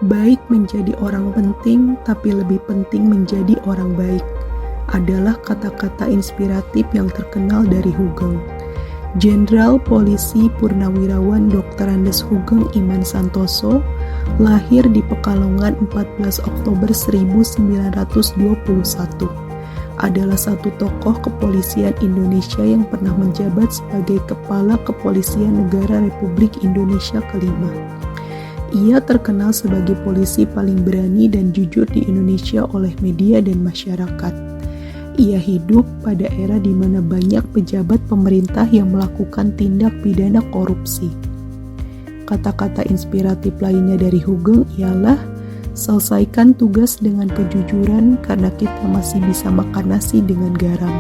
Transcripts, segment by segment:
Baik menjadi orang penting, tapi lebih penting menjadi orang baik adalah kata-kata inspiratif yang terkenal dari Hugeng. Jenderal Polisi Purnawirawan Dr. Andes Hugeng Iman Santoso lahir di Pekalongan 14 Oktober 1921. Adalah satu tokoh kepolisian Indonesia yang pernah menjabat sebagai Kepala Kepolisian Negara Republik Indonesia kelima. Ia terkenal sebagai polisi paling berani dan jujur di Indonesia oleh media dan masyarakat. Ia hidup pada era di mana banyak pejabat pemerintah yang melakukan tindak pidana korupsi. Kata-kata inspiratif lainnya dari Hugeng ialah, selesaikan tugas dengan kejujuran karena kita masih bisa makan nasi dengan garam.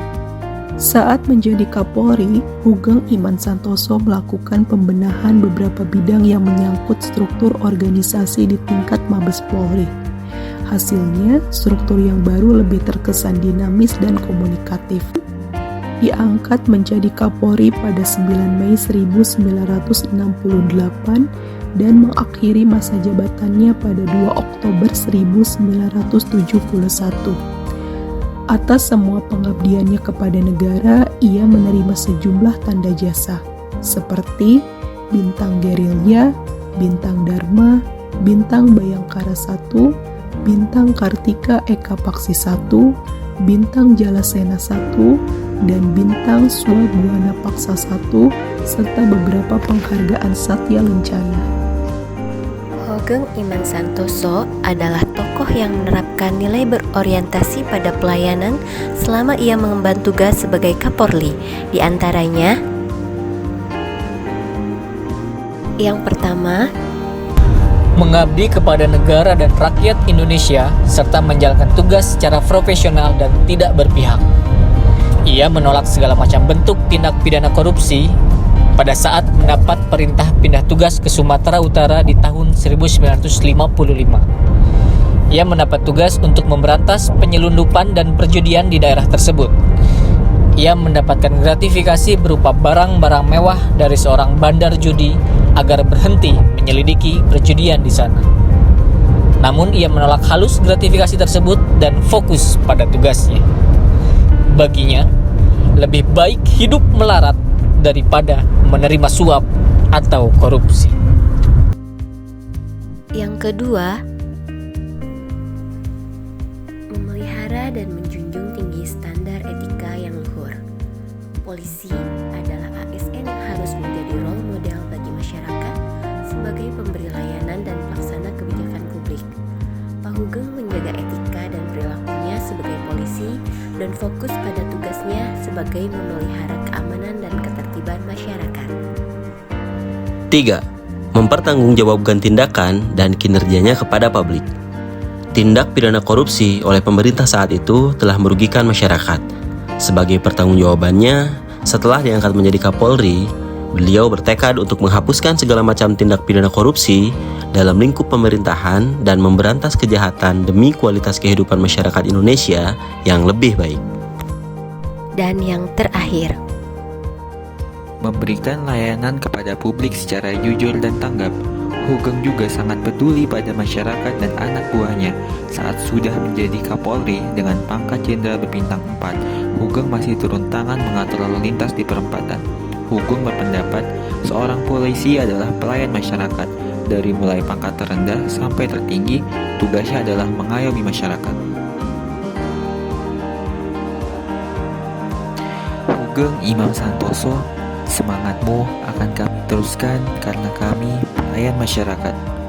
Saat menjadi Kapolri, Hugeng Iman Santoso melakukan pembenahan beberapa bidang yang menyangkut struktur organisasi di tingkat Mabes Polri. Hasilnya, struktur yang baru lebih terkesan dinamis dan komunikatif. Diangkat menjadi Kapolri pada 9 Mei 1968 dan mengakhiri masa jabatannya pada 2 Oktober 1971. Atas semua pengabdiannya kepada negara, ia menerima sejumlah tanda jasa, seperti Bintang Gerilya, Bintang Dharma, Bintang Bayangkara I, Bintang Kartika Eka Paksi I, Bintang Jalasena I, dan Bintang Swabuana Paksa I, serta beberapa penghargaan Satya Lencana. Hugeng Iman Santoso adalah tokoh yang menerapkan nilai berorientasi pada pelayanan selama ia mengemban tugas sebagai Kapolri. Di antaranya, yang pertama, mengabdi kepada negara dan rakyat Indonesia serta menjalankan tugas secara profesional dan tidak berpihak. Ia menolak segala macam bentuk tindak pidana korupsi pada saat mendapat perintah pindah tugas ke Sumatera Utara di tahun 1955. Ia mendapat tugas untuk memberantas penyelundupan dan perjudian di daerah tersebut. Ia mendapatkan gratifikasi berupa barang-barang mewah dari seorang bandar judi agar berhenti menyelidiki perjudian di sana. Namun ia menolak halus gratifikasi tersebut dan fokus pada tugasnya. Baginya, lebih baik hidup melarat daripada menerima suap atau korupsi. Yang kedua, memelihara dan menjunjung tinggi standar etika yang luhur. Polisi adalah ASN yang harus menjadi role model bagi masyarakat sebagai pemberi layanan dan pelaksana kebijakan publik. Pak Hugeng menjaga etika dan perilakunya sebagai polisi dan fokus pada tugasnya sebagai memelihara keamanan dan ketertiban masyarakat. 3. Mempertanggungjawabkan tindakan dan kinerjanya kepada publik. Tindak pidana korupsi oleh pemerintah saat itu telah merugikan masyarakat. Sebagai pertanggungjawabannya, setelah diangkat menjadi Kapolri, beliau bertekad untuk menghapuskan segala macam tindak pidana korupsi dalam lingkup pemerintahan dan memberantas kejahatan demi kualitas kehidupan masyarakat Indonesia yang lebih baik. Dan yang terakhir, memberikan layanan kepada publik secara jujur dan tanggap. Hugeng juga sangat peduli pada masyarakat dan anak buahnya. Saat sudah menjadi Kapolri dengan pangkat Jenderal berbintang 4, Hugeng masih turun tangan mengatur lalu lintas di perempatan. Hugeng berpendapat seorang polisi adalah pelayan masyarakat. Dari mulai pangkat terendah sampai tertinggi, tugasnya adalah mengayomi masyarakat. Hugeng Iman Santoso, semangatmu akan kami teruskan karena kami pelayan masyarakat.